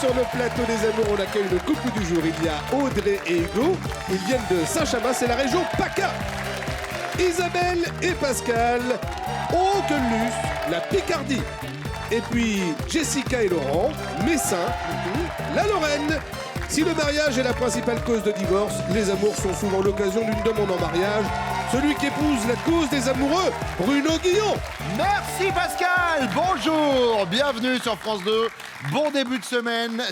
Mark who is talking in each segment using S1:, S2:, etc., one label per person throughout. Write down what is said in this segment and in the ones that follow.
S1: sur le plateau des amours, on accueille le couple du jour. Il y a Audrey et Hugo. Ils viennent de Saint-Chamas, c'est la région PACA. Isabelle et Pascal, Auquelus, la Picardie. Et puis Jessica et Laurent, Messin, la Lorraine. Si le mariage est la principale cause de divorce, les amours sont souvent l'occasion d'une demande en mariage. Celui qui épouse la cause des amoureux, Bruno Guillon.
S2: Merci Pascal, bonjour, bienvenue sur France 2. Bon début de semaine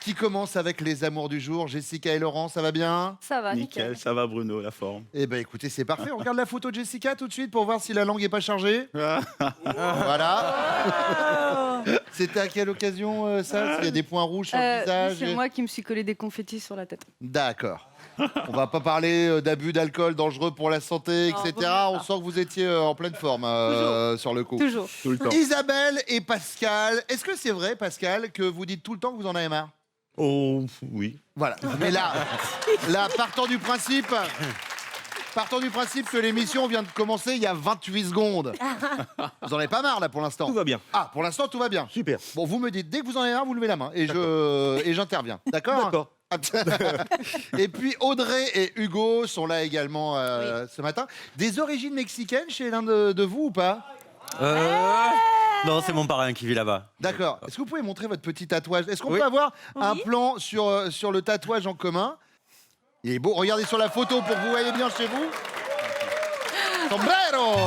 S2: qui commence avec les amours du jour. Jessica et Laurent, ça va bien?
S3: Ça va,
S4: Nickel, ça va Bruno, la forme.
S2: Eh ben écoutez, c'est parfait. On regarde la photo de Jessica tout de suite pour voir si la langue est pas chargée. Voilà. C'était à quelle occasion ça? Il y a des points rouges sur le visage.
S3: C'est moi qui me suis collé des confettis sur la tête.
S2: D'accord. On va pas parler d'abus d'alcool dangereux pour la santé, etc. On sent que vous étiez en pleine forme sur le coup.
S3: Toujours.
S4: Tout le temps.
S2: Isabelle et Pascal, est-ce que c'est vrai, Pascal, que vous dites tout le temps que vous en avez marre?
S4: Oh, oui.
S2: Voilà. Mais là, partant du principe que l'émission vient de commencer il y a 28 secondes. Vous en avez pas marre, là, pour l'instant?
S4: Tout va bien.
S2: Ah, pour l'instant, tout va bien.
S4: Super.
S2: Bon, vous me dites, dès que vous en avez marre, vous levez la main et j'interviens. D'accord?
S4: D'accord.
S2: Et puis Audrey et Hugo sont là également ce matin. Des origines mexicaines chez l'un de vous ou pas?
S5: Non, c'est mon parrain qui vit là-bas.
S2: D'accord. Est-ce que vous pouvez montrer votre petit tatouage? Est-ce qu'on
S5: Oui.
S2: peut avoir un plan sur le tatouage en commun? Il est beau. Regardez sur la photo pour que vous voyez bien chez vous. Sombrero.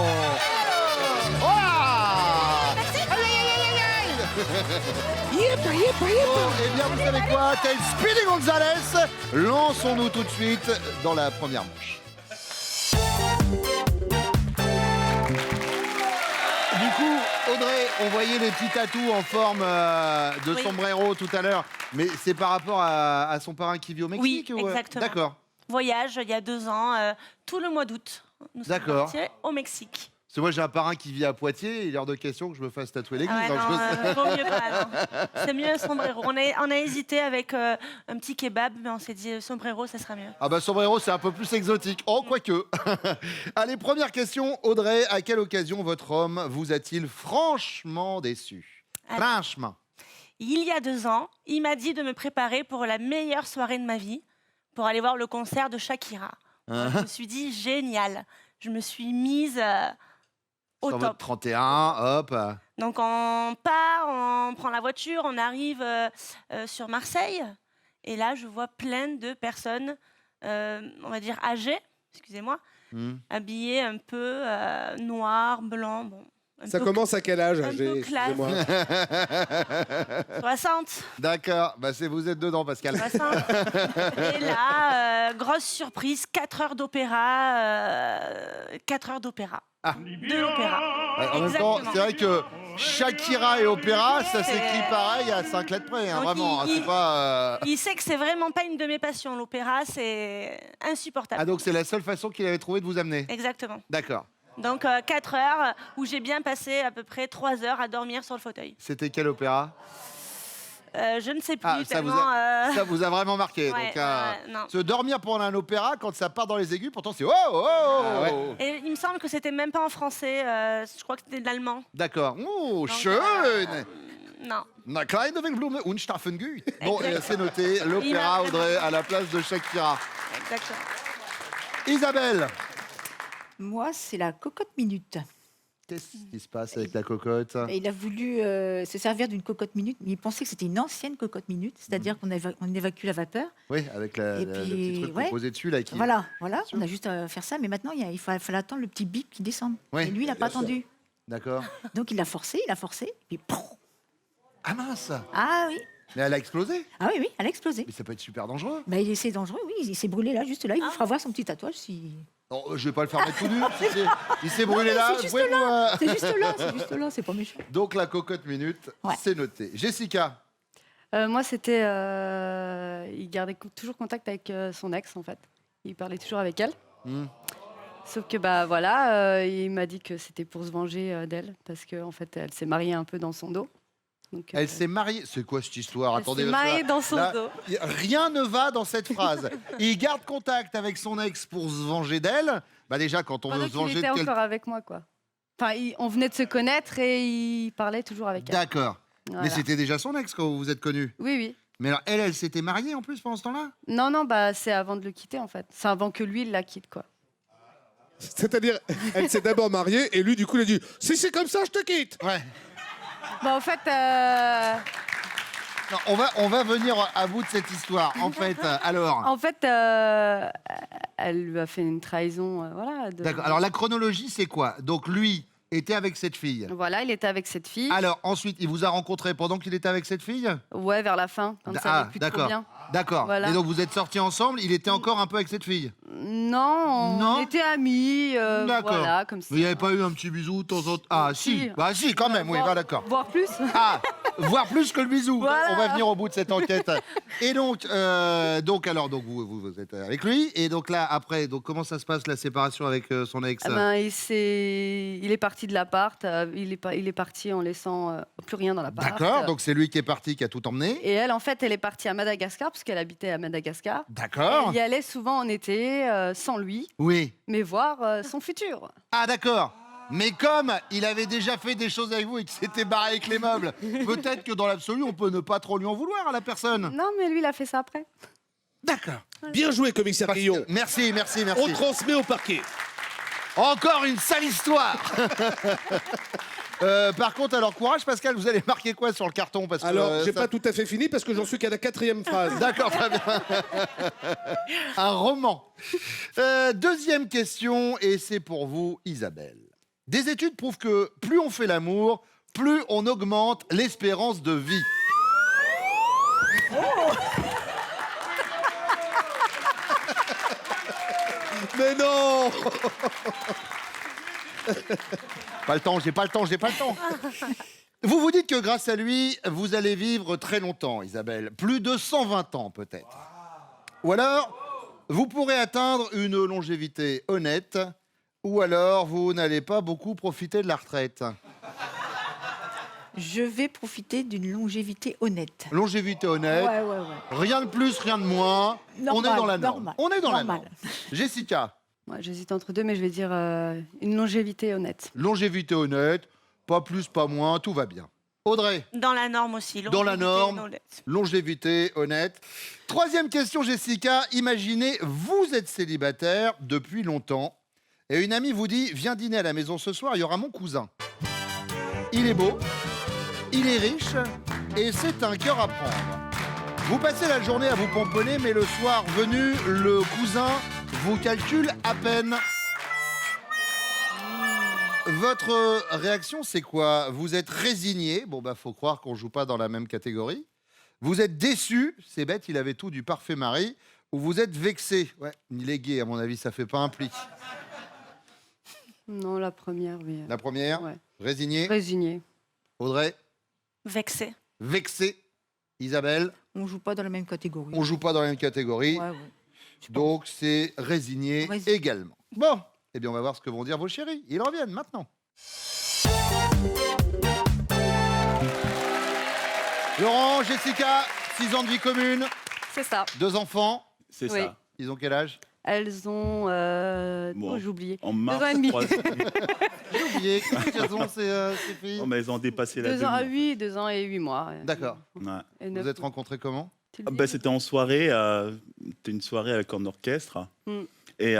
S2: Eh bien, vous savez quoi? Tel Speedy Gonzalez, lançons-nous tout de suite dans la première manche. Du coup, Audrey, on voyait les petits tatous en forme de sombrero tout à l'heure, mais c'est par rapport à son parrain qui vit au Mexique?
S6: Oui, exactement.
S2: D'accord.
S6: Voyage il y a 2 ans, tout le mois d'août. Nous sommes
S2: D'accord.
S6: partis au Mexique.
S2: Parce que moi, j'ai un parrain qui vit à Poitiers, il est hors de question que je me fasse tatouer l'église.
S6: Ah ouais,
S2: hein,
S6: non, vaut mieux pas, non. C'est mieux un sombrero. On a hésité avec un petit kebab, mais on s'est dit sombrero, ça sera mieux.
S2: Ah bah sombrero, c'est un peu plus exotique. Oh, quoique. Allez, première question. Audrey, à quelle occasion votre homme vous a-t-il franchement déçu? Franchement.
S6: Il y a 2 ans, il m'a dit de me préparer pour la meilleure soirée de ma vie, pour aller voir le concert de Shakira. Je me suis dit, génial. Je me suis mise au
S2: Sur
S6: top.
S2: votre 31, hop.
S6: Donc on part, on prend la voiture, on arrive sur Marseille. Et là, je vois plein de personnes, on va dire âgées, excusez-moi, habillées un peu noir, blanc. Bon,
S1: Ça commence à quel âge,
S6: un peu classe.
S1: excusez-moi.
S6: 60.
S2: D'accord, bah vous êtes dedans, Pascal.
S6: 60. Et là, grosse surprise, 4 heures d'opéra. 4 heures d'opéra.
S2: Ah.
S6: De l'opéra.
S2: En même temps, c'est vrai que Shakira et opéra, ça s'écrit pareil à 5 lettres près, hein,
S6: Donc,
S2: vraiment. hein, c'est pas.
S6: Il sait que c'est vraiment pas une de mes passions. L'opéra, c'est insupportable.
S2: Ah donc c'est la seule façon qu'il avait trouvé de vous amener.
S6: Exactement.
S2: D'accord.
S6: Donc 4 heures où j'ai bien passé à peu près 3 heures à dormir sur le fauteuil.
S2: C'était quel opéra?
S6: Je ne sais plus
S2: Ah, ça
S6: tellement.
S2: ça vous a vraiment marqué.
S6: Ouais,
S2: donc,
S6: non.
S2: se dormir pendant un opéra, quand ça part dans les aigus, pourtant c'est oh oh oh.
S1: Ah ouais.
S6: Et il me semble que c'était même pas en français. Je crois que c'était de l'allemand.
S2: D'accord. Oh,
S6: Donc,
S2: schön.
S6: Non.
S2: Na kleine Blume und Staffengut. Bon,
S6: Exactement.
S2: c'est noté.
S6: Il
S2: L'opéra,
S6: m'a
S2: Audrey, à la place de Shakira.
S6: Exactement.
S2: Isabelle,
S7: Moi, c'est la cocotte minute.
S2: qu'est-ce qui se passe avec la cocotte?
S7: Il a voulu se servir d'une cocotte minute, mais il pensait que c'était une ancienne cocotte minute, c'est-à-dire qu'on évacue la vapeur.
S2: Oui, avec
S7: Et
S2: le
S7: puis,
S2: petit truc
S7: ouais.
S2: posé dessus là qui.
S7: Voilà,
S2: sûr.
S7: on a juste à faire ça, mais maintenant, fallait attendre le petit bip qui descende.
S2: Oui,
S7: Et lui, il n'a pas attendu.
S2: D'accord.
S7: Donc, il a forcé, et puis... pouf.
S2: Ah mince.
S7: Ah oui,
S2: Mais elle a explosé.
S7: ah oui, elle a explosé.
S2: Mais ça peut être super dangereux.
S7: Bah, c'est dangereux, oui, il s'est brûlé là, juste là. Il vous fera voir son petit tatouage si...
S2: Non, je vais pas le faire mettre tout nu. Il s'est brûlé là.
S7: c'est juste
S2: Vous pouvez
S7: là. C'est juste là, c'est pas méchant.
S2: Donc la cocotte minute,
S7: Ouais.
S2: c'est noté. Jessica.
S3: Moi, c'était... il gardait toujours contact avec son ex, en fait. Il parlait toujours avec elle. Sauf que, bah voilà, il m'a dit que c'était pour se venger d'elle, parce qu'en fait, elle s'est mariée un peu dans son dos. Donc,
S2: Elle s'est mariée. C'est quoi cette histoire?
S3: elle
S2: Attendez.
S3: s'est
S2: parce que
S3: mariée
S2: là-
S3: dans son
S2: là,
S3: dos.
S2: Rien ne va dans cette phrase. Il garde contact avec son ex pour se venger d'elle. Bah déjà, quand on
S3: Pendant
S2: veut se
S3: qu'il
S2: venger
S3: était
S2: de quelqu'un.
S3: encore avec moi, quoi. Enfin, on venait de se connaître et il parlait toujours avec elle.
S2: D'accord.
S3: Voilà.
S2: Mais c'était déjà son ex quand vous vous êtes connus.
S3: Oui, oui.
S2: Mais alors, elle s'était mariée en plus pendant ce temps-là?
S3: Non, non, bah c'est avant de le quitter en fait. C'est avant que lui il la quitte quoi.
S1: C'est-à-dire, elle s'est d'abord mariée et lui, du coup, il a dit si c'est comme ça, je te quitte.
S2: Ouais.
S3: Bah en fait,
S2: Non, on va venir à bout de cette histoire. En fait, alors.
S3: en fait, elle lui a fait une trahison, voilà.
S2: D'accord. Alors, la chronologie, c'est quoi? Donc, lui était avec cette fille.
S3: Voilà, il était avec cette fille.
S2: Alors, ensuite, il vous a rencontré pendant qu'il était avec cette fille?
S3: Ouais, vers la fin, quand ça allait plus trop
S2: d'accord.
S3: bien.
S2: D'accord.
S3: Voilà.
S2: Et donc, vous êtes sortis ensemble, il était encore un peu avec cette fille?
S3: Non,
S2: Non.
S3: on était amis,
S2: D'accord.
S3: voilà, comme ça.
S2: Vous n'avez pas eu un petit bisou de temps en temps? Ah, si.
S3: Si.
S2: Bah, si, quand même, oui,
S3: Voire-
S2: bah, d'accord.
S3: Voire plus.
S2: Ah, voire plus que le bisou.
S3: Voilà.
S2: On va venir au bout de cette enquête. Et donc, donc vous êtes avec lui. Et donc là, après, donc comment ça se passe la séparation avec son ex?
S3: Ah ben, il est parti de l'appart, il est parti en laissant plus rien dans l'appart.
S2: D'accord, donc c'est lui qui est parti, qui a tout emmené.
S3: Et elle, en fait, elle est partie à Madagascar, parce qu'elle habitait à Madagascar.
S2: D'accord.
S3: Elle y allait souvent en été, sans lui,
S2: Oui.
S3: mais voir son futur.
S2: Ah, d'accord. Mais comme il avait déjà fait des choses avec vous et qu'il s'était barré avec les meubles, peut-être que dans l'absolu, on peut ne pas trop lui en vouloir à la personne.
S3: Non, mais lui, il a fait ça après.
S2: D'accord.
S1: Bien joué, commissaire Guillon.
S2: Merci.
S1: On transmet au parquet.
S2: Encore une sale histoire. Par contre, alors courage Pascal, vous allez marquer quoi sur le carton? Parce que,
S1: Alors, j'ai
S2: ça-
S1: pas tout à fait fini parce que j'en suis qu'à la 4e phrase.
S2: D'accord, très bien. Un roman. Deuxième question, et c'est pour vous, Isabelle. Des études prouvent que plus on fait l'amour, plus on augmente l'espérance de vie.
S1: Mais non.
S2: Pas le temps, j'ai pas le temps. Vous vous dites que grâce à lui, vous allez vivre très longtemps, Isabelle. Plus de 120 ans, peut-être. Ou alors, vous pourrez atteindre une longévité honnête, ou alors vous n'allez pas beaucoup profiter de la retraite.
S7: Je vais profiter d'une longévité honnête.
S2: Longévité honnête,
S7: Ouais.
S2: rien de plus, rien de moins. On est dans la norme.
S7: normal,
S2: On est dans la
S7: normal.
S2: norme. Jessica,
S3: Moi, j'hésite entre deux, mais je vais dire une longévité honnête.
S2: longévité honnête, pas plus, pas moins, tout va bien. Audrey,
S6: Dans la norme aussi.
S2: Dans la
S6: longévité,
S2: norme.
S6: honnête.
S2: longévité honnête. Troisième question, Jessica. Imaginez, vous êtes célibataire depuis longtemps et une amie vous dit « Viens dîner à la maison ce soir, il y aura mon cousin. Il est beau, il est riche et c'est un cœur à prendre. » Vous passez la journée à vous pomponner, mais le soir venu, le cousin vous calcule à peine. Votre réaction, c'est quoi? Vous êtes résigné. Bon, bah, faut croire qu'on joue pas dans la même catégorie. Vous êtes déçu. C'est bête, il avait tout du parfait mari. Ou vous êtes vexé. Ouais, il est gay, à mon avis, ça fait pas un pli.
S3: Non, la première, oui.
S2: La première,
S3: Ouais.
S2: résigné.
S3: Résigné.
S2: Audrey,
S6: Vexé.
S2: vexé. Isabelle,
S7: On joue pas dans la même catégorie.
S2: on joue pas dans la même catégorie.
S7: Ouais.
S2: Donc, c'est résigné
S7: Résigné.
S2: également. Bon, eh bien, on va voir ce que vont dire vos chéris. Ils reviennent maintenant. Laurent, Jessica, 6 ans de vie commune,
S3: C'est ça.
S2: 2 enfants.
S4: C'est
S3: Oui.
S4: ça.
S2: Ils ont quel âge?
S3: Elles ont...
S4: Bon.
S3: oh, j'ai oublié.
S4: En mars,
S3: 2 ans et demi.
S4: 3
S2: J'ai oublié. Qu'est-ce qu'elles ont, ces filles?
S4: Oh, mais elles ont dépassé la
S3: 2 ans,
S4: demi.
S3: oui, 2 ans et 8 mois.
S2: D'accord.
S4: Ouais.
S3: Et
S2: Vous
S3: 9
S2: êtes rencontrés comment?
S3: tu le
S4: Ah,
S3: dis
S4: bah, c'était en soirée, c'était une soirée avec un orchestre.
S3: Mm.
S4: Et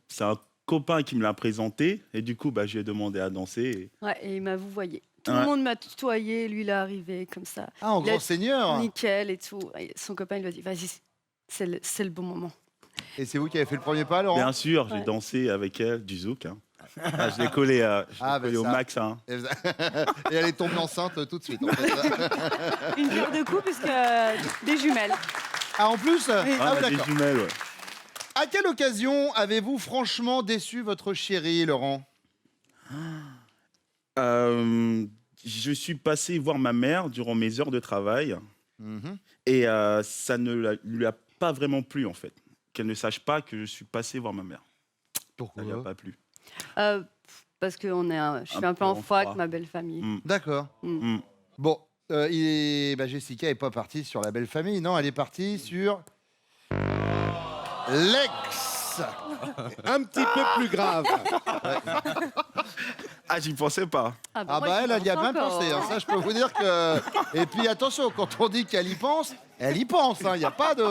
S4: c'est un copain qui me l'a présenté. Et du coup, je lui ai demandé à danser.
S3: Ouais, et il m'a vouvoyé. Tout
S4: Ouais.
S3: le monde m'a tutoyé, lui il est arrivé comme ça.
S2: Ah, en
S3: Il a-
S2: grand seigneur.
S3: Nickel et tout. Et son copain il lui a dit, vas-y, c'est le bon moment.
S2: Et c'est vous qui avez fait le premier pas, Laurent?
S4: Bien sûr, j'ai
S3: Ouais.
S4: dansé avec elle, du zouk. Hein. Je l'ai collé, au
S2: ça.
S4: max. Hein.
S2: Et elle est tombée enceinte tout de suite. En fait.
S3: Une pierre de coups, puisque des jumelles.
S2: Ah, en plus?
S3: Oui.
S2: Ah, oui,
S4: on a des
S2: d'accord.
S4: jumelles, ouais.
S2: À quelle occasion avez-vous franchement déçu votre chérie, Laurent?
S4: Je suis passé voir ma mère durant mes heures de travail.
S2: Mhm.
S4: Et ça ne lui a pas vraiment plu, en fait. Qu'elle ne sache pas que je suis passé voir ma mère.
S2: Pourquoi?
S4: Ça lui a pas plu.
S3: Parce que je suis un peu en froid avec ma belle famille.
S4: Mm.
S2: D'accord.
S4: Mm.
S2: Bon, Jessica n'est pas partie sur la belle famille, non, elle est partie sur l'ex.
S1: Un petit peu plus grave.
S4: Ah, j'y pensais pas.
S2: Ah
S3: moi,
S2: bah
S3: j'y
S2: elle y a
S3: pense
S2: bien
S3: encore.
S2: pensé, hein. Ça je peux vous dire que... Et puis attention, quand on dit qu'elle y pense, elle y pense, il n'y a pas de...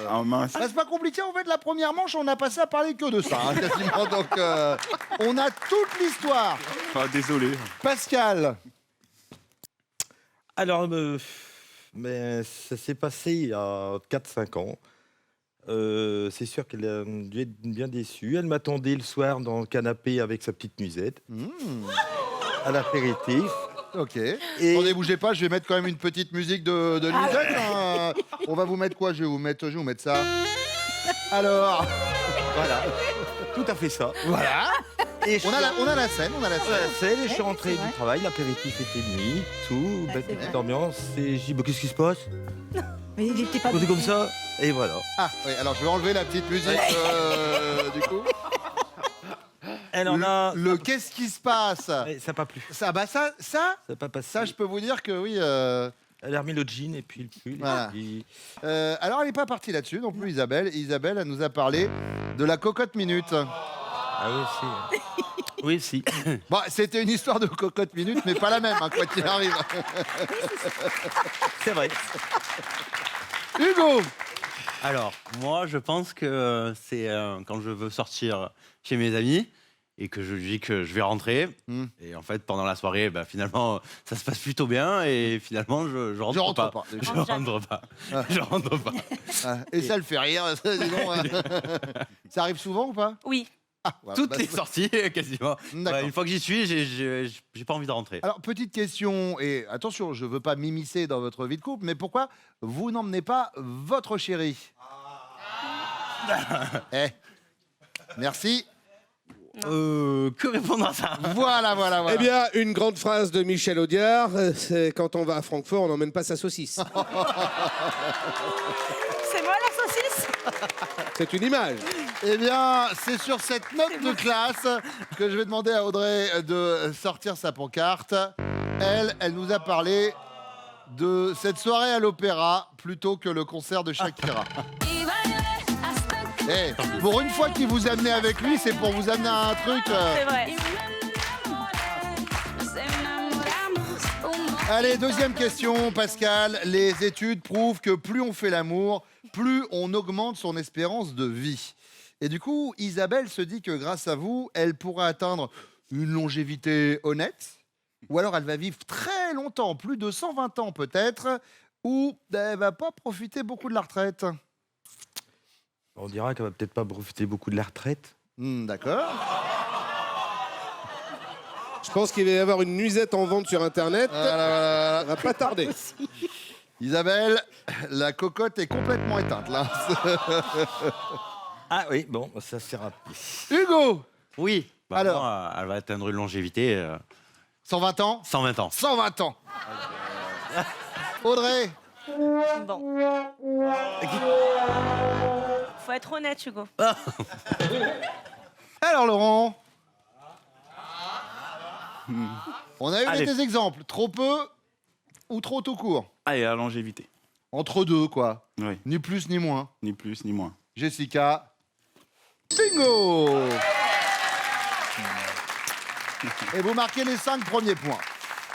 S4: Ah mince.
S2: Bah, c'est pas compliqué, en fait, la première manche, on a passé à parler que de ça, hein, quasiment. Donc on a toute l'histoire.
S4: Ah, désolé.
S2: Pascal,
S8: Alors, mais ça s'est passé il y a 4-5 ans. C'est sûr qu'elle a dû être bien déçue. Elle m'attendait le soir dans le canapé avec sa petite musette à l'apéritif.
S2: ok.
S8: Et-
S2: Attendez, bougez pas, je vais mettre quand même une petite musique de Lisette. Hein. On va vous mettre quoi? Je vais vous mettre ça. Alors,
S8: Voilà, tout à fait ça.
S2: voilà.
S8: Et je
S2: On a la scène, on a la scène.
S8: la scène, et je suis rentré
S7: c'est vrai.
S8: du travail, l'apéritif était nuit, tout, belle
S7: c'est
S8: petite
S7: vrai.
S8: ambiance. Et je dis, bah, qu'est-ce qui se passe?
S7: Mais il n'était pas.
S8: C'est comme ça. Et voilà.
S2: Ah, oui, alors je vais enlever la petite musique du coup.
S8: Elle en a.
S2: Le qu'est-ce qui se passe?
S8: Ça n'a pas plu.
S2: Ça, bah ça,
S8: Ça n'a pas passé.
S2: ça, je peux vous dire que oui.
S8: Elle a remis le jean et puis le pull.
S2: Voilà.
S8: Et puis-
S2: Alors, elle n'est pas partie là-dessus non plus, Isabelle. Isabelle, elle nous a parlé de la cocotte minute.
S8: Ah oui, si. Oui, si.
S2: Bon, c'était une histoire de cocotte minute, mais pas la même, hein, quoi qu'il arrive.
S8: C'est vrai.
S2: Hugo,
S5: Alors, moi, je pense que c'est quand je veux sortir chez mes amis et que je dis que je vais rentrer. Et en fait, pendant la soirée, bah, finalement, ça se passe plutôt bien. Et finalement, je rentre,
S2: Je rentre pas.
S5: Je rentre pas. Je rentre pas.
S2: ah, et ça le fait rire. Ça, dis donc, hein. Ça arrive souvent ou pas?
S6: Oui.
S2: Ah, voilà,
S5: Toutes
S2: bah,
S5: les sorties, quasiment.
S2: D'accord.
S5: Ouais, une fois que j'y suis, j'ai pas envie de rentrer.
S2: Alors, petite question, et attention, je ne veux pas m'immiscer dans votre vie de couple, mais pourquoi vous n'emmenez pas votre chérie? Eh, merci.
S5: Que répondre à ça?
S2: Voilà.
S1: Eh bien, une grande phrase de Michel Audiard, c'est quand on va à Francfort, on n'emmène pas sa saucisse.
S6: C'est moi la saucisse?
S1: C'est une image.
S2: Eh bien, c'est sur cette note de classe que je vais demander à Audrey de sortir sa pancarte. Elle nous a parlé de cette soirée à l'opéra plutôt que le concert de Shakira. Eh, pour une fois qu'il vous a amené avec lui, c'est pour vous amener à un truc.
S6: C'est vrai.
S2: Allez, deuxième question, Pascal. Les études prouvent que plus on fait l'amour, plus on augmente son espérance de vie. Et du coup, Isabelle se dit que grâce à vous, elle pourra atteindre une longévité honnête, ou alors elle va vivre très longtemps, plus de 120 ans peut-être, ou elle va pas profiter beaucoup de la retraite.
S8: On dira qu'elle va peut-être pas profiter beaucoup de la retraite.
S2: D'accord.
S1: Je pense qu'il va y avoir une nuisette en vente sur Internet.
S2: Voilà.
S1: Ça va pas tarder.
S2: Isabelle, la cocotte est complètement éteinte là.
S8: Ah oui, bon, ça c'est rapide.
S2: Hugo,
S5: Oui. Bah,
S2: Alors.
S5: moi, elle va atteindre une longévité
S2: 120 ans
S5: 120 ans.
S2: 120 ans. Audrey,
S6: Bon. Faut être honnête, Hugo.
S2: alors Laurent. On a eu
S4: Allez.
S2: des exemples, trop peu ou trop tout court.
S4: Allez, la longévité.
S2: Entre deux, quoi.
S4: Oui,
S2: Ni plus ni moins.
S4: ni plus ni moins.
S2: Jessica. Bingo. Et vous marquez les 5 premiers points.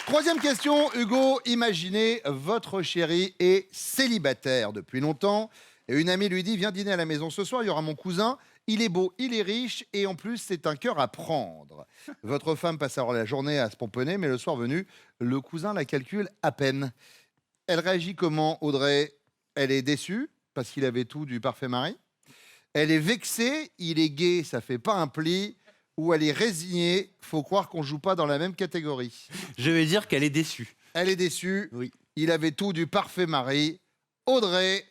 S2: Troisième question, Hugo. Imaginez, votre chéri est célibataire depuis longtemps. Et une amie lui dit, viens dîner à la maison ce soir, il y aura mon cousin. Il est beau, il est riche et en plus, c'est un cœur à prendre. Votre femme passe alors la journée à se pomponner, mais le soir venu, le cousin la calcule à peine. Elle réagit comment, Audrey? Elle est déçue parce qu'il avait tout du parfait mari. Elle est vexée, il est gai, ça fait pas un pli. Ou elle est résignée, faut croire qu'on joue pas dans la même catégorie.
S5: Je vais dire qu'elle est déçue.
S2: Elle est déçue,
S5: Oui.
S2: il avait tout du parfait mari. Audrey,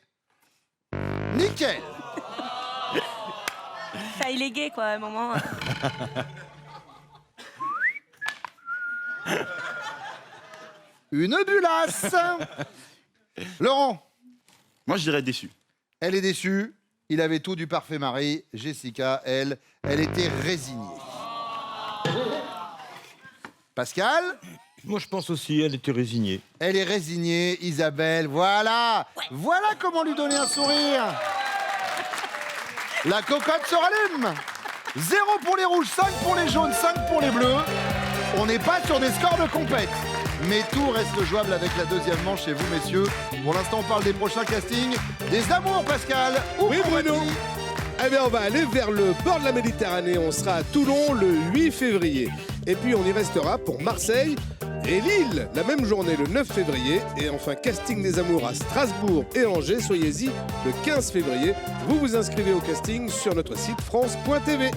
S2: nickel.
S6: Ça, il est gay, quoi, à un moment.
S2: Une bulasse. Laurent,
S4: Moi, je dirais déçu.
S2: elle est déçue, il avait tout du parfait mari. Jessica, elle était résignée. Pascal,
S8: Moi, je pense aussi, elle était résignée.
S2: elle est résignée. Isabelle, voilà. Voilà comment lui donner un sourire. La cocotte se rallume. 0 pour les rouges, 5 pour les jaunes, 5 pour les bleus. On n'est pas sur des scores de compète. Mais tout reste jouable avec la deuxième manche chez vous, messieurs. Pour l'instant, on parle des prochains castings. Des amours, Pascal.
S1: Oui, Bruno. Eh bien, on va aller vers le bord de la Méditerranée. On sera à Toulon le 8 février. Et puis, on y restera pour Marseille et Lille la même journée, le 9 février. Et enfin, casting des amours à Strasbourg et Angers. Soyez-y le 15 février. Vous vous inscrivez au casting sur notre site France.tv.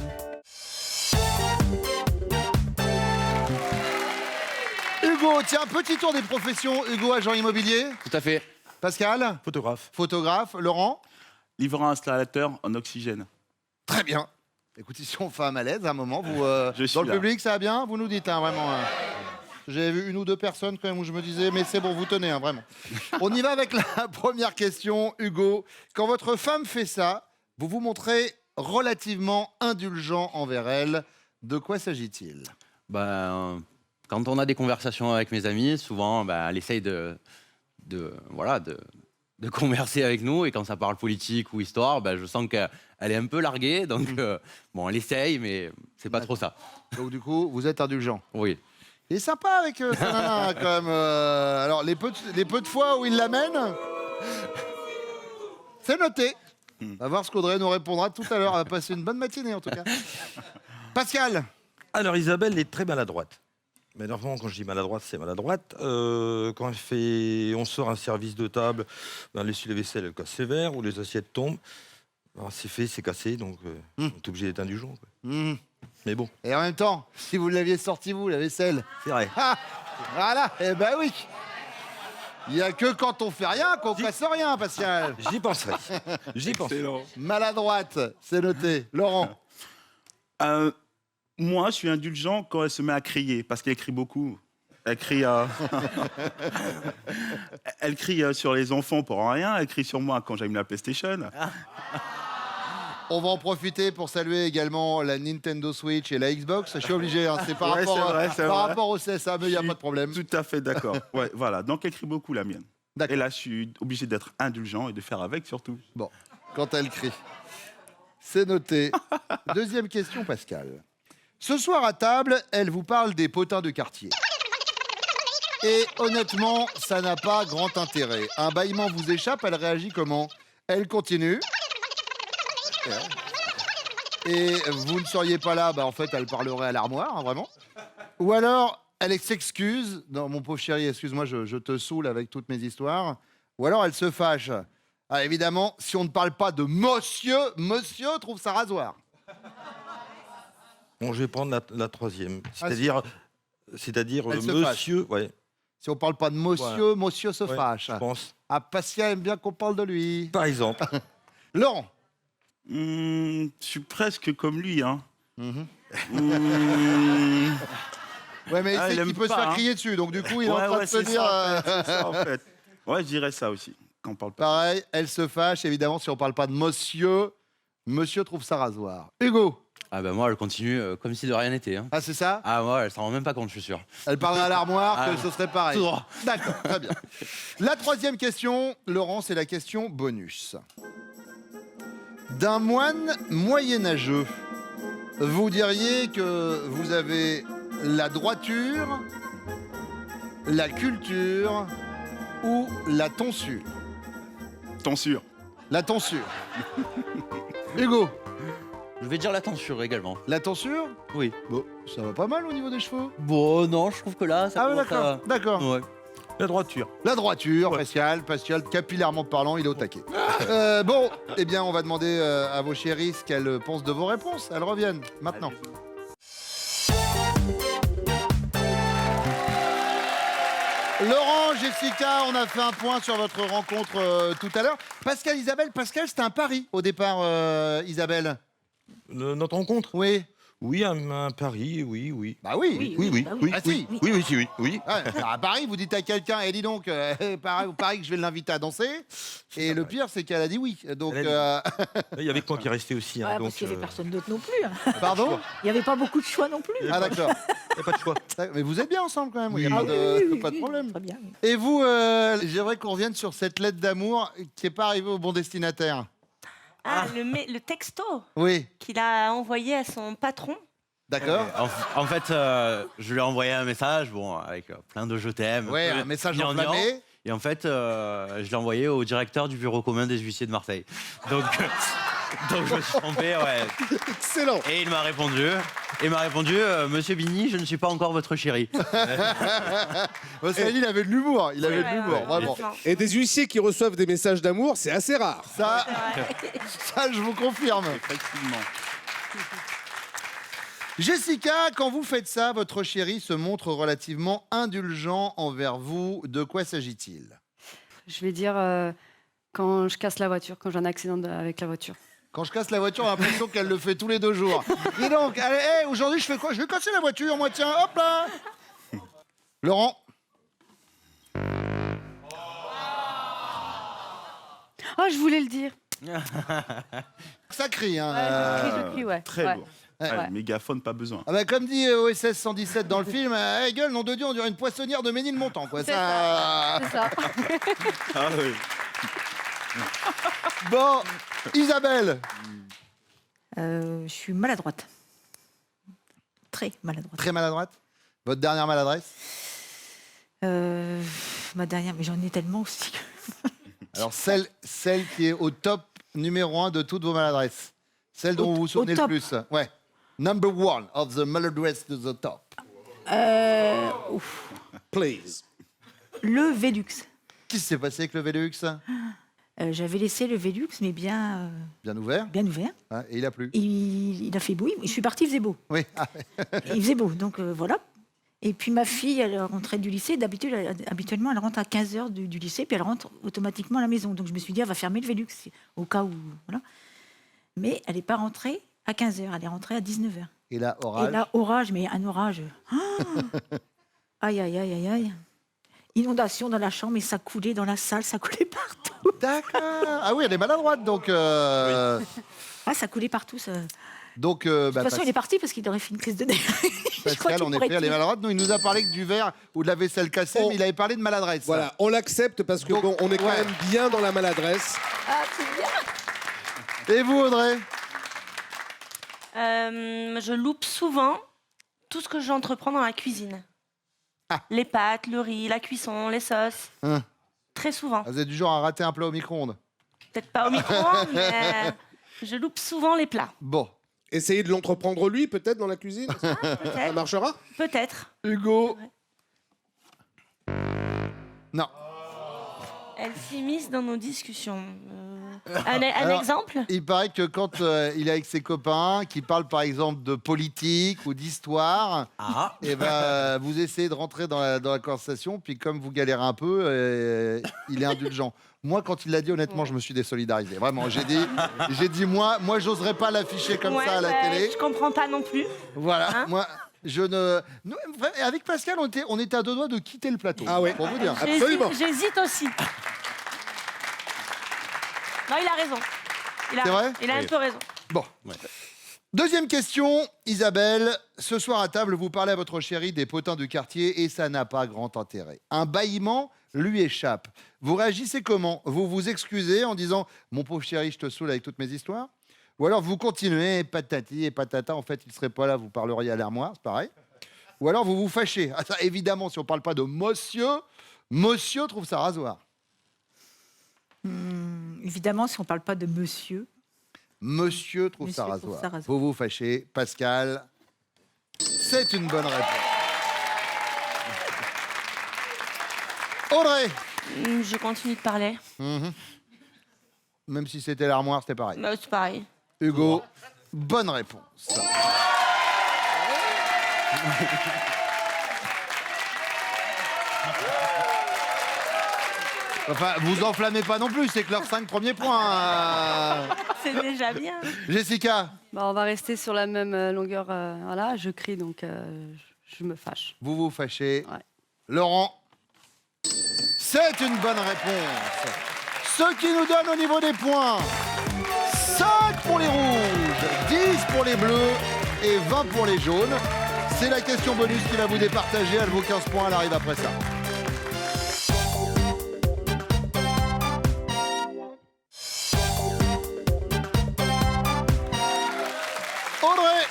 S2: Hugo, tiens, petit tour des professions. Hugo, agent immobilier.
S9: Tout à fait.
S2: Pascal.
S8: Photographe.
S2: Photographe. Laurent.
S4: Livrant installateur en oxygène.
S2: Très bien. Écoutez, si on fait un malaise à un moment, vous,
S4: Je suis
S2: dans le
S4: là.
S2: public, ça va bien? Vous nous dites, hein, vraiment. J'avais vu une ou deux personnes quand même où je me disais, mais c'est bon, vous tenez, hein, vraiment. On y va avec la première question, Hugo. Quand votre femme fait ça, vous vous montrez relativement indulgent envers elle. De quoi s'agit-il?
S5: Quand on a des conversations avec mes amis, souvent, elle essaye de converser avec nous. Et quand ça parle politique ou histoire, je sens qu'elle est un peu larguée. Donc, elle essaye, mais c'est pas trop ça.
S2: Donc, du coup, vous êtes indulgent.
S5: Oui.
S2: Il est sympa avec sa nana, quand même. Alors, les peu de fois où il l'amène, c'est noté. On va voir ce qu'Audrey nous répondra tout à l'heure. Elle va passer une bonne matinée, en tout cas. Pascal.
S8: Alors, Isabelle est très maladroite. Mais normalement, quand je dis maladroite, c'est maladroite. Quand on sort un service de table, l'essuie-vaisselle, elle casse ses verres, ou les assiettes tombent. Alors, c'est fait, c'est cassé, donc on est obligé d'être indulgent. Mais bon.
S2: Et en même temps, si vous l'aviez sorti, vous, la vaisselle.
S8: C'est vrai.
S2: Ah, voilà, eh ben oui. Il n'y a que quand on fait rien qu'on casse rien, Pascal.
S8: J'y penserai. J'y penserai.
S2: Maladroite, c'est noté. Laurent.
S4: Moi, je suis indulgent quand elle se met à crier, parce qu'elle crie beaucoup. Elle crie, elle crie sur les enfants pour rien, elle crie sur moi quand j'aime la PlayStation.
S2: On va en profiter pour saluer également la Nintendo Switch et la Xbox. Je suis obligé, hein, c'est par
S4: Ouais,
S2: rapport au CSA, mais il n'y a pas de problème.
S4: Tout à fait d'accord. Ouais, voilà, donc elle crie beaucoup, la mienne. Et là, je suis obligé d'être indulgent et de faire avec, surtout.
S2: Bon, quand elle crie. C'est noté. Deuxième question, Pascal. Ce soir à table, elle vous parle des potins de quartier. Et honnêtement, ça n'a pas grand intérêt. Un bâillement vous échappe, elle réagit comment? Elle continue. Et vous ne seriez pas là, en fait, elle parlerait à l'armoire, hein, vraiment. Ou alors, elle s'excuse. Non, mon pauvre chéri, excuse-moi, je te saoule avec toutes mes histoires. Ou alors, elle se fâche. Ah, évidemment, si on ne parle pas de monsieur trouve sa rasoir.
S8: Bon, je vais prendre la troisième. C'est-à-dire
S2: Elle se
S8: monsieur. Ouais,
S2: Si on ne parle pas de monsieur, monsieur se
S8: ouais,
S2: fâche.
S8: je pense.
S2: Ah, Pascal aime bien qu'on parle de lui.
S8: Par exemple.
S2: Laurent.
S4: Je suis presque comme lui, hein.
S2: Ouais, mais
S4: Ah,
S2: il
S4: il
S2: sait
S4: aime
S2: qu'il peut se
S4: pas,
S2: faire
S4: hein.
S2: crier dessus, donc du coup, il est en train de se
S4: c'est
S2: dire...
S4: ça, c'est ça, en fait. Ouais, je dirais ça aussi, quand on parle pas.
S2: Pareil, elle se fâche, évidemment, si on ne parle pas de monsieur trouve sa rasoir. Hugo.
S5: Moi, elle continue comme si de rien n'était. Hein.
S2: Ah, c'est ça?
S5: Moi, elle s'en rend même pas compte, je suis sûr.
S2: Elle parlerait à l'armoire,
S5: Ah,
S2: que ce serait pareil.
S5: tout droit.
S2: D'accord, très bien. La troisième question, Laurent, c'est la question bonus. D'un moine moyenâgeux, vous diriez que vous avez la droiture, la culture ou la tonsure?
S4: Tonsure.
S2: La tonsure. Hugo.
S5: Je vais dire la tonsure également.
S2: La tonsure?
S5: Oui.
S2: Bon, ça va pas mal au niveau des cheveux.
S5: Bon, non, je trouve que là, ça
S2: Ah ouais,
S5: commence
S2: d'accord,
S5: à-
S2: d'accord.
S5: Ouais.
S8: La droiture.
S2: La droiture,
S8: Ouais.
S2: Pascal, capillairement parlant, il est au taquet. Bon, eh bien, on va demander à vos chéris ce qu'elles pensent de vos réponses. Elles reviennent maintenant. Laurent, Jessica, on a fait un point sur votre rencontre tout à l'heure. Pascal, Isabelle, Pascal, c'était un pari au départ, Isabelle.
S8: Notre rencontre?
S2: Oui.
S8: Oui, un pari, oui.
S2: Bah oui. Ah si.
S8: Oui.
S2: Ouais, à Paris, vous dites à quelqu'un, et dis donc, pareil que je vais l'inviter à danser. Et le pire, c'est qu'elle a dit oui. Donc,
S8: Elle a Il y avait que moi qui restait aussi.
S7: Ouais,
S8: donc,
S7: parce qu'il n'y avait personne d'autre non plus. Hein.
S2: pardon.
S7: Il n'y avait pas beaucoup de choix non plus.
S2: Ah d'accord.
S8: il n'y a pas de choix.
S2: Mais vous êtes bien ensemble quand même. Il
S8: Oui.
S2: n'y a
S8: Ah
S2: pas de problème.
S7: Très bien. Oui.
S2: Et vous, j'aimerais qu'on revienne sur cette lettre d'amour qui n'est pas arrivée au bon destinataire.
S6: Le texto
S2: Oui,
S6: qu'il a envoyé à son patron.
S2: D'accord.
S5: En fait, je lui ai envoyé un message, bon, avec plein de je t'aime.
S2: Ouais,
S5: peu
S2: un message
S5: gnangnan.
S2: enflammé.
S5: Et en fait, je l'ai envoyé au directeur du bureau commun des huissiers de Marseille. Donc je me suis trompé, ouais.
S1: Excellent.
S5: Et il m'a répondu, Monsieur Bigny, je ne suis pas encore votre chéri.
S2: Parce qu'il avait de l'humour. Il avait de
S6: Ouais,
S2: l'humour,
S6: ouais,
S2: vraiment.
S6: honnêtement.
S1: Et des huissiers qui reçoivent des messages d'amour, c'est assez rare.
S2: Ça, ça, je vous confirme.
S4: Effectivement.
S2: Jessica, quand vous faites ça, votre chéri se montre relativement indulgent envers vous. De quoi s'agit-il?
S3: Je vais dire quand je casse la voiture, quand j'ai un accident avec la voiture.
S2: Quand je casse la voiture, j'ai l'impression qu'elle le fait tous les 2 jours. Dis donc, allez, hey, aujourd'hui, je fais quoi? Je vais casser la voiture, moi, tiens, hop là. Laurent?
S3: Oh, je voulais le dire.
S2: Ça crie, hein.
S3: Je crie, ouais.
S4: Très
S3: Ouais.
S4: lourd.
S2: Ouais.
S4: Ouais, mégaphone, pas besoin.
S2: Ah bah, comme dit OSS 117 dans le film, hey, gueule, nom de Dieu, on dirait une poissonnière de Ménilmontant, quoi.
S3: C'est
S2: Ça...
S3: C'est ça.
S4: Ah oui.
S2: Bon, Isabelle.
S7: Je suis maladroite. Très maladroite.
S2: Très maladroite. Votre dernière maladresse?
S7: Ma dernière, mais j'en ai tellement aussi.
S2: Alors, celle qui est au top numéro 1 de toutes vos maladresses. Celle dont vous vous souvenez le
S7: top.
S2: plus. Ouais. Number 1 of the maladresse to the top.
S1: Please.
S7: Le Velux.
S2: Qu'est-ce qui s'est passé avec le Velux?
S7: J'avais laissé le Velux, mais bien
S2: Bien ouvert.
S7: ouvert.
S2: Ouais, et il a plu.
S7: Il a fait beau. Je suis partie, il faisait beau.
S2: Oui. Ah,
S7: Il faisait beau, donc voilà. Et puis ma fille, elle rentrait du lycée. Habituellement, elle rentre à 15h du lycée, puis elle rentre automatiquement à la maison. Donc je me suis dit, elle va fermer le Velux, au cas où. Voilà. Mais elle n'est pas rentrée à 15h, elle est rentrée à 19h.
S2: et là, orage.
S7: Et là, orage, mais un orage. Ah aïe, aïe, aïe, aïe, aïe. Inondation dans la chambre, et ça coulait dans la salle, ça coulait partout.
S2: D'accord. Ah oui, elle est maladroite, donc.
S7: Ah, ça coulait partout. Ça.
S2: Donc,
S7: De toute façon, il est parti parce qu'il aurait fait une crise de nerfs. Je crois
S2: Pascal,
S7: qu'il
S2: en
S7: pourrait
S2: effet, elle est
S7: tuer.
S2: maladroite. Non, il nous a parlé que du verre ou de la vaisselle cassée,
S1: Oh.
S2: mais il avait parlé de maladresse.
S1: Voilà, on l'accepte parce que
S2: Donc,
S1: bon, on est quand
S2: ouais.
S1: même bien dans la maladresse.
S7: Ah, c'est bien.
S2: Et vous, Audrey?
S6: Je loupe souvent tout ce que j'entreprends dans la cuisine.
S2: Ah.
S6: Les pâtes, le riz, la cuisson, les sauces.
S2: Hein.
S6: Très souvent.
S2: Vous êtes du genre à rater un plat au micro-ondes?
S6: Peut-être pas au micro-ondes, mais je loupe souvent les plats.
S2: Bon.
S1: Essayez de l'entreprendre lui, peut-être, dans la cuisine. Ça
S6: Peut-être.
S1: marchera?
S6: Peut-être.
S2: Hugo? Non.
S6: Elle s'immisce dans nos discussions. Un
S2: Alors,
S6: exemple?
S2: Il paraît que quand il est avec ses copains, qui parlent par exemple de politique ou d'histoire,
S5: Ah,
S2: et ben, vous essayez de rentrer dans la conversation, puis comme vous galérez un peu, il est indulgent. Moi, quand il l'a dit, honnêtement, je me suis désolidarisé. Vraiment, j'ai dit moi, j'oserais pas l'afficher comme
S6: Ouais,
S2: ça à la
S6: bah,
S2: télé.
S6: Je comprends pas non plus.
S2: Voilà,
S6: Hein
S2: moi, je ne. Nous, avec Pascal, on était à 2 doigts de quitter le plateau.
S1: Ah ouais.
S2: Pour vous dire.
S1: Absolument.
S6: J'hésite aussi. Non, il a raison.
S2: C'est vrai
S6: Il a un peu raison.
S2: Bon. Deuxième question, Isabelle. Ce soir à table, vous parlez à votre chéri des potins du quartier et ça n'a pas grand intérêt. Un bâillement lui échappe. Vous réagissez comment? Vous vous excusez en disant « Mon pauvre chéri, je te saoule avec toutes mes histoires » ou alors vous continuez, patati et patata, en fait, il ne serait pas là, vous parleriez à l'armoire, c'est pareil. Ou alors vous vous fâchez. Ah, ça, évidemment, si on ne parle pas de monsieur trouve ça rasoir.
S7: Évidemment, si on ne parle pas de monsieur.
S2: Monsieur trouve ça
S7: Monsieur trouve
S2: rasoir.
S7: ça rasoir.
S2: Vous vous fâchez. Pascal, c'est une bonne réponse. Audrey.
S6: Je continue de parler.
S2: Même si c'était l'armoire, c'était pareil.
S6: Bah, c'est pareil.
S2: Hugo, bonne réponse. Enfin, vous enflammez pas non plus, c'est que leurs 5 premiers points.
S6: C'est déjà bien.
S2: Jessica,
S3: Bah, on va rester sur la même longueur. Voilà, je crie, donc je me fâche.
S2: vous vous fâchez.
S3: Ouais.
S2: Laurent, c'est une bonne réponse. Ce qui nous donne au niveau des points 5 pour les rouges, 10 pour les bleus et 20 pour les jaunes. C'est la question bonus qui va vous départager. Elle vaut 15 points, elle arrive après ça. Audrey,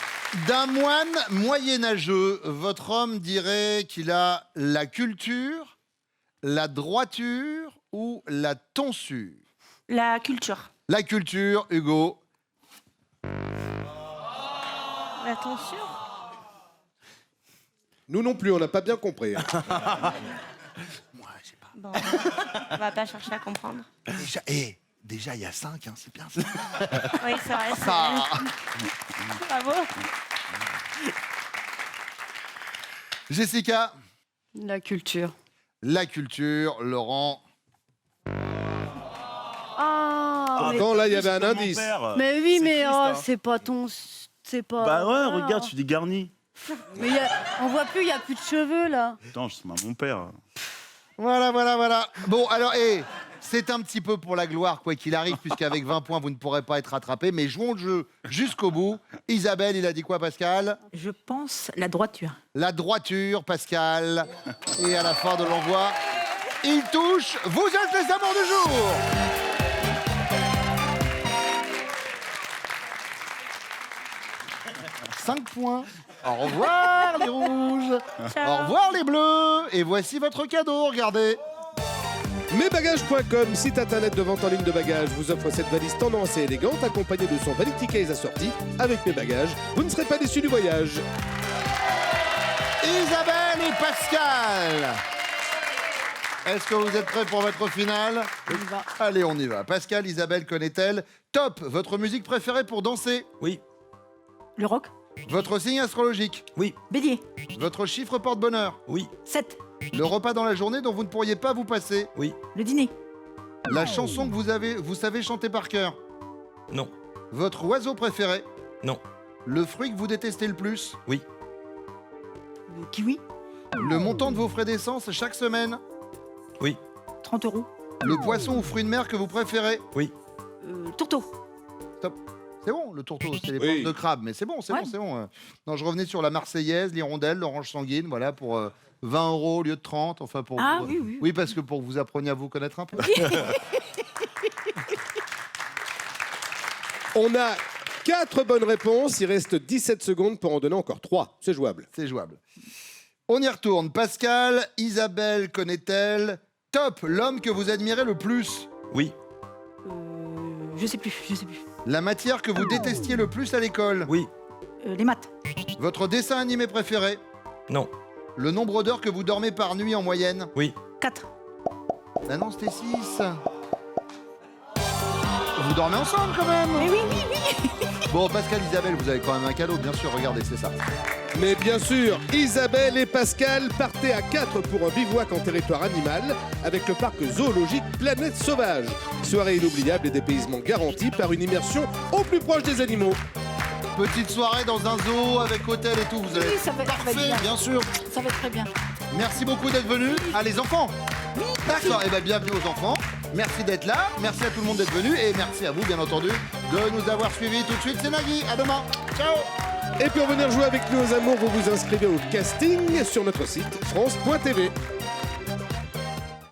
S2: D'un moine moyenâgeux, votre homme dirait qu'il a la culture, la droiture ou la tonsure?
S6: La culture.
S2: La culture, Hugo.
S6: La tonsure.
S1: Nous non plus, on n'a pas bien compris.
S6: Bon, on va pas chercher à comprendre.
S2: Déjà il y a 5, hein, c'est bien ça.
S6: Oui, c'est vrai.
S2: Ah.
S6: Bravo.
S2: Jessica,
S3: La culture.
S2: la culture, Laurent.
S3: Ah, mais,
S1: Bon, là, il y avait un indice.
S3: mais oui,
S4: C'est
S3: mais
S4: triste,
S3: oh,
S4: hein.
S3: c'est pas ton. C'est pas.
S4: Bah ouais,
S3: Ah.
S4: regarde, je suis dégarni.
S3: Mais on voit plus, il n'y a plus de cheveux là.
S4: Putain, c'est mon père.
S2: Voilà. Bon, alors, c'est un petit peu pour la gloire, quoi qu'il arrive, puisqu'avec 20 points, vous ne pourrez pas être rattrapé. Mais jouons le jeu jusqu'au bout. Isabelle, il a dit quoi, Pascal?
S7: Je pense la droiture.
S2: La droiture, Pascal. Et à la fin de l'envoi, il touche. Vous êtes les amours du jour. « 5 points. Au revoir les rouges.
S6: Ciao.
S2: Au revoir les bleus. Et voici votre cadeau, regardez.
S1: Mesbagages.com, site internet de vente en ligne de bagages, vous offre cette valise tendance et élégante accompagnée de son valide case assorti. Avec mes bagages, vous ne serez pas déçus du voyage.
S2: Isabelle et Pascal. Est-ce que vous êtes prêts pour votre finale?
S7: On y va.
S2: Allez, on y va. Pascal, Isabelle connaît-elle? Top. Votre musique préférée pour danser?
S8: Oui,
S7: Le rock.
S2: Votre signe astrologique?
S8: oui,
S7: Bélier.
S2: Votre chiffre porte-bonheur?
S8: oui,
S7: 7.
S2: Le repas dans la journée dont vous ne pourriez pas vous passer?
S8: oui,
S7: Le dîner.
S2: La chanson que vous savez chanter par cœur?
S8: non,
S2: Votre oiseau préféré?
S8: non,
S2: Le fruit que vous détestez le plus?
S8: oui,
S7: Le kiwi.
S2: Le montant de vos frais d'essence chaque semaine?
S8: oui,
S7: 30 €.
S2: Le poisson ou fruit de mer que vous préférez?
S8: oui.
S7: Tourteau.
S2: C'est bon, le tourteau, c'est les
S1: Oui.
S2: plantes de crabe, mais c'est bon, c'est
S7: Ouais.
S2: bon, c'est bon. Non, je revenais sur la Marseillaise, l'hirondelle, l'orange sanguine, voilà, pour 20 € au lieu de 30, enfin pour
S7: Ah
S2: vous,
S7: oui, oui.
S2: Oui, parce que pour que vous appreniez à vous connaître un peu.
S1: On a 4 bonnes réponses, il reste 17 secondes pour en donner encore 3. C'est jouable.
S2: C'est jouable. On y retourne. Pascal, Isabelle connaît-elle? Top, l'homme que vous admirez le plus?
S8: Oui,
S7: Je sais plus.
S2: La matière que vous détestiez le plus à l'école?
S8: oui,
S7: Les maths.
S2: Votre dessin animé préféré?
S8: non,
S2: Le nombre d'heures que vous dormez par nuit en moyenne?
S8: oui.
S7: 4.
S2: Ah non, c'était 6. Vous dormez ensemble quand même?
S7: Mais oui.
S2: Bon, Pascal, Isabelle, vous avez quand même un cadeau, bien sûr, regardez, c'est ça.
S1: Mais bien sûr, Isabelle et Pascal partaient à 4 pour un bivouac en territoire animal avec le parc zoologique Planète Sauvage. Soirée inoubliable et dépaysement garanti par une immersion au plus proche des animaux.
S2: Petite soirée dans un zoo avec hôtel et tout, vous allez...
S7: Oui, ça va être
S2: Parfait,
S7: bien.
S2: bien sûr.
S7: Ça va être très bien.
S2: Merci beaucoup d'être venus. Ah, les enfants? D'accord, et bien bienvenue aux enfants. Merci d'être là, merci à tout le monde d'être venu et merci à vous, bien entendu, de nous avoir suivis. Tout de suite, c'est Nagui. À demain. Ciao.
S1: Et pour venir jouer avec nous aux amours, vous vous inscrivez au casting sur notre site France.tv.